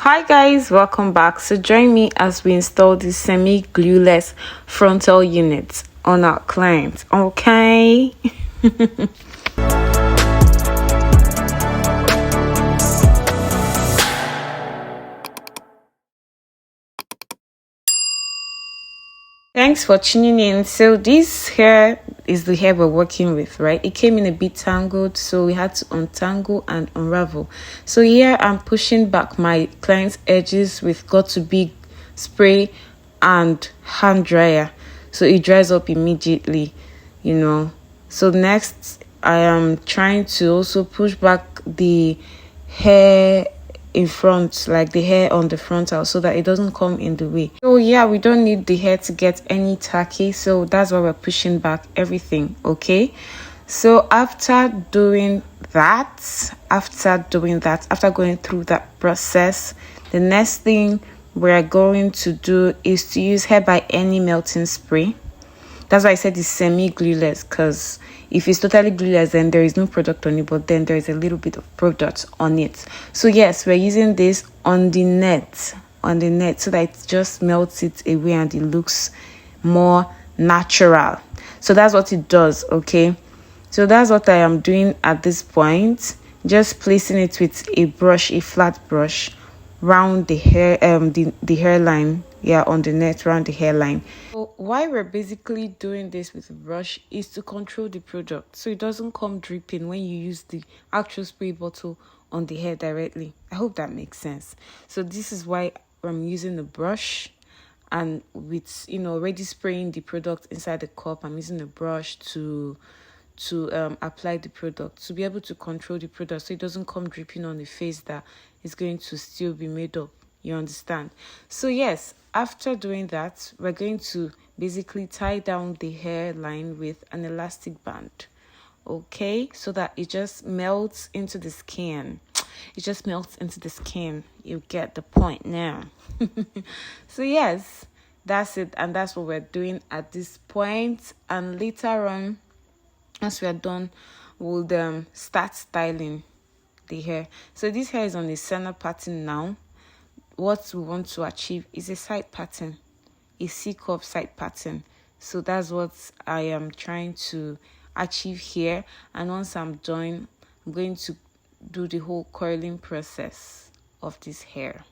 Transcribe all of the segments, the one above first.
Hi guys, welcome back. So join me as we install the semi-glueless frontal unit on our client. Okay. Thanks for tuning in. So this hair is the hair we're working with, right? It came in a bit tangled, so we had to untangle and unravel. So here I'm pushing back my client's edges with Got2b spray and hand dryer, so it dries up immediately. So next I am trying to also push back the hair in front, like the hair on the frontal, so that it doesn't come in the way. So yeah, we don't need the hair to get any tacky, so that's why we're pushing back everything. Okay, so after going through that process, the next thing we're going to do is to use hair by any melting spray. That's why I said it's semi-glueless, because if it's totally glueless, then there is no product on it, but then there is a little bit of product on it. So yes, we're using this on the net, so that it just melts it away and it looks more natural. So that's what it does. Okay, so that's what I am doing at this point, just placing it with a brush, a flat brush, round the hair, the hairline, yeah, on the net, around the hairline. So why we're basically doing this with a brush is to control the product, so it doesn't come dripping when you use the actual spray bottle on the hair directly. I hope that makes sense. So this is why I'm using the brush, and with already spraying the product inside the cup, I'm using the brush to apply the product, to be able to control the product, so it doesn't come dripping on the face that is going to still be made up. You understand? So yes, after doing that, we're going to basically tie down the hairline with an elastic band. Okay, so that it just melts into the skin. It just melts into the skin. You get the point now. So yes, that's it, and that's what we're doing at this point. And later on, once we are done, we'll start styling the hair. So this hair is on a center pattern now. What we want to achieve is a side pattern, a C-curve side pattern. So that's what I am trying to achieve here. And once I'm done, I'm going to do the whole curling process of this hair.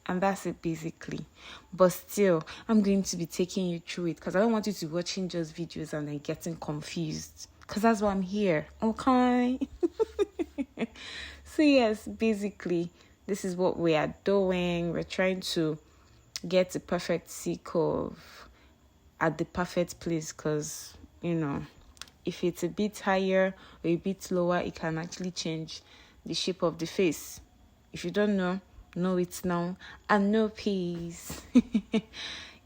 And that's it basically. But still, I'm going to be taking you through it, because I don't want you to be watching just videos and then getting confused, because that's why I'm here. Okay. So yes, basically this is what we are doing. We're trying to get the perfect C-curve at the perfect place, because if it's a bit higher or a bit lower, it can actually change the shape of the face. If you don't know it now, and know peace.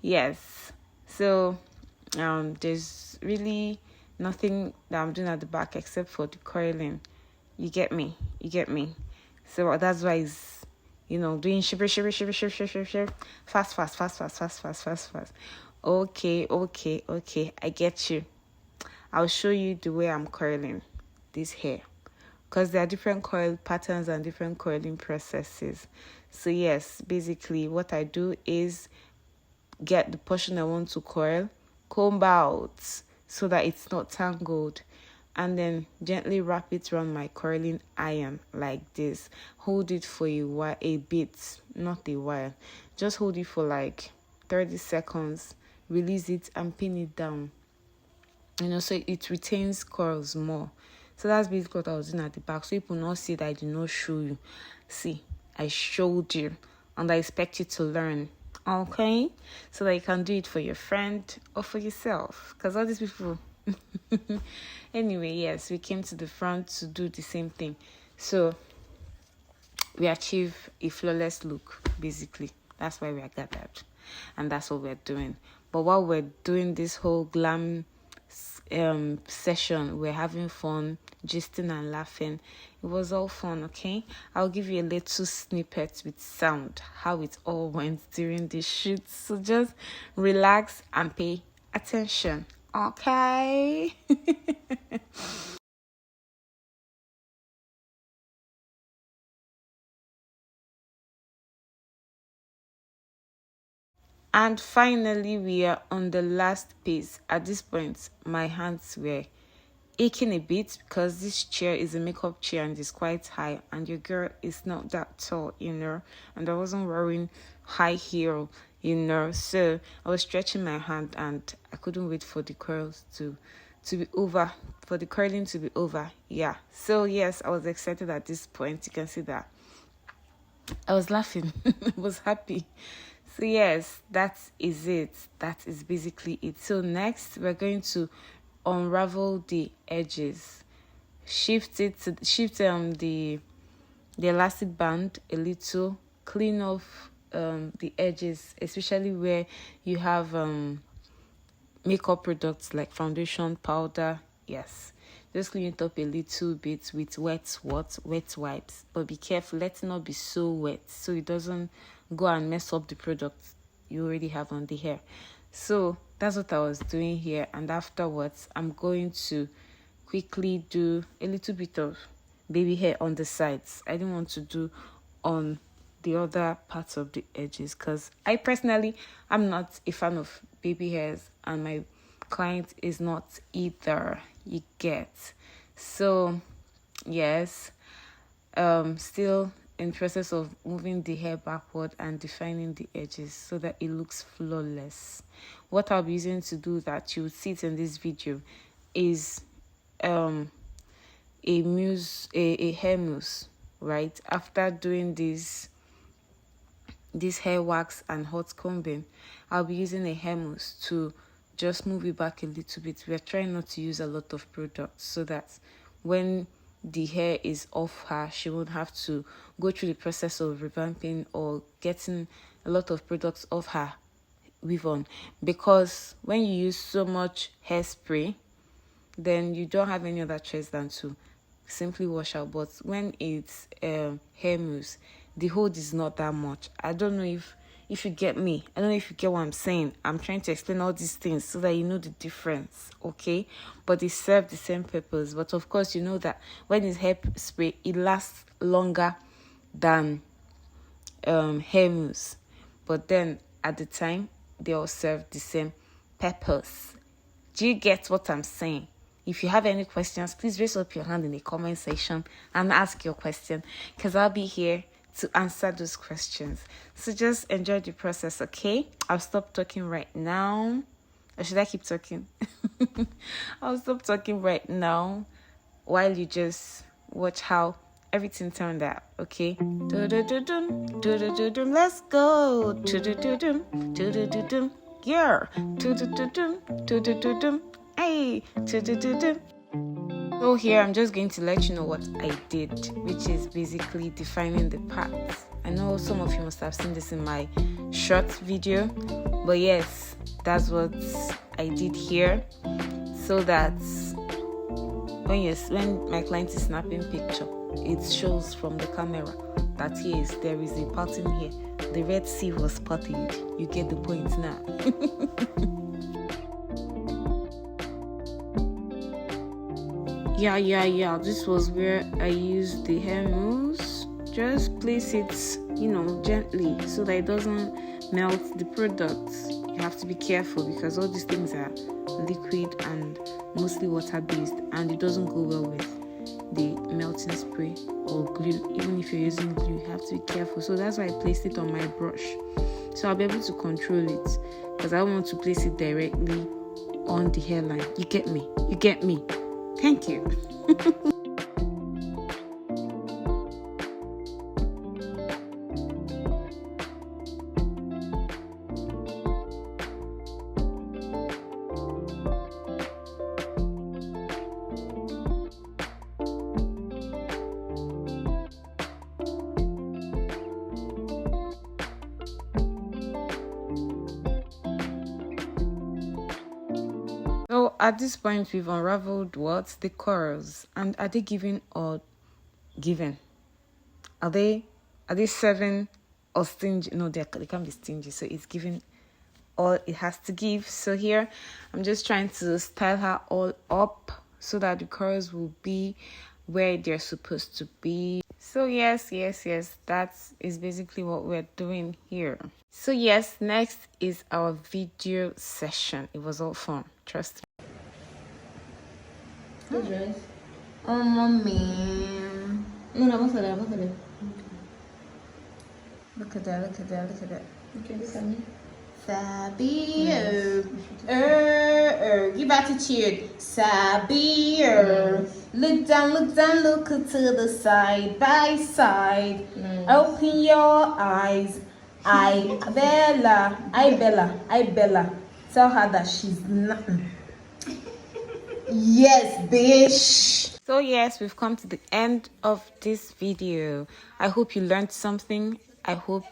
Yes, so there's really nothing that I'm doing at the back except for the curling. You get me? So that's why it's doing shiver, fast. Okay, I get you. I'll show you the way I'm curling this hair, because there are different coil patterns and different coiling processes. So yes, basically what I do is get the portion I want to coil, comb out so that it's not tangled, and then gently wrap it around my curling iron like this. Hold it for a bit, not a while. Just hold it for like 30 seconds, release it and pin it down, so it retains curls more. So that's basically what I was doing at the back, so people not see that I did not show you. See, I showed you, and I expect you to learn. Okay, so that you can do it for your friend or for yourself, because all these people. Anyway, yes, we came to the front to do the same thing, so we achieve a flawless look. Basically, that's why we are gathered, and that's what we're doing. But while we're doing this whole glam session, we're having fun, gisting and laughing. It was all fun. Okay, I'll give you a little snippet with sound how it all went during the shoot, so just relax and pay attention. Okay. And finally, we are on the last piece. At this point, my hands were aching a bit because this chair is a makeup chair and it's quite high, and your girl is not that tall, and I wasn't wearing high heel, so I was stretching my hand and I couldn't wait for the curls to be over, for the curling to be over. Yeah, so yes, I was excited at this point. You can see that I was laughing. I was happy. So yes, that is it. That is basically it. So next, we're going to unravel the edges. Shift the elastic band a little. Clean off the edges, especially where you have makeup products like foundation, powder. Yes, just clean it up a little bit with wet wipes, but be careful, let it not be so wet so it doesn't go and mess up the product you already have on the hair. So that's what I was doing here, and afterwards I'm going to quickly do a little bit of baby hair on the sides. I didn't want to do on the other parts of the edges because I personally am not a fan of baby hairs, and my client is not either, you get. So yes, still in process of moving the hair backward and defining the edges so that it looks flawless. What I'll be using to do that, you'll see it in this video, is a hair mousse. Right after doing this hair wax and hot combing, I'll be using a hair mousse to just move it back a little bit. We are trying not to use a lot of products so that when the hair is off her, she won't have to go through the process of revamping or getting a lot of products off her weave on. Because when you use so much hairspray, then you don't have any other choice than to simply wash out. But when it's hair mousse, the hold is not that much. I don't know if you get me. I don't know if you get what I'm saying. I'm trying to explain all these things so that you know the difference, okay? But they serve the same purpose. But of course, you know that when it's hair spray, it lasts longer than hair mousse. But then at the time, they all serve the same purpose. Do you get what I'm saying? If you have any questions, please raise up your hand in the comment section and ask your question, because I'll be here to answer those questions. So just enjoy the process, okay? I'll stop talking right now. Or should I keep talking? I'll stop talking right now while you just watch how everything turned out, okay? Do-do-do-dum, do-do-do-dum, let's go. Do-do-do-dum, do-do-do-dum, yeah. Do-do-do-dum, do-do-do-dum, hey. Do-do-do-dum. So here I'm just going to let you know what I did, which is basically defining the parts. I know some of you must have seen this in my short video, but yes, that's what I did here, so that when my client is snapping picture, it shows from the camera that yes, there is a pattern here. The Red Sea was parted. You get the point now. Yeah, this was where I used the hair mousse. Just place it, gently so that it doesn't melt the product. You have to be careful because all these things are liquid and mostly water based, and it doesn't go well with the melting spray or glue. Even if you're using glue, you have to be careful. So that's why I placed it on my brush, so I'll be able to control it, because I want to place it directly on the hairline. You get me. Thank you. So at this point, we've unraveled the curls, and are they giving or given? Are they serving or stingy? No, they can't be stingy. So it's giving all it has to give. So here, I'm just trying to style her all up so that the curls will be where they're supposed to be. So yes, that is basically what we're doing here. So yes, next is our video session. It was all fun, trust me. Oh, mommy. No, what's that? Look at that. Okay, look at me. Fabio. Give attitude. Sabio. Look down, look to the side by side. Open your eyes. I Bella. Tell her that she's not. Yes, bitch. So yes, we've come to the end of this video. I hope you learned something. I hope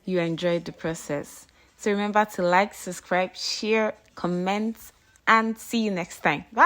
you enjoyed the process. So remember to like, subscribe, share, comment, and see you next time. Bye.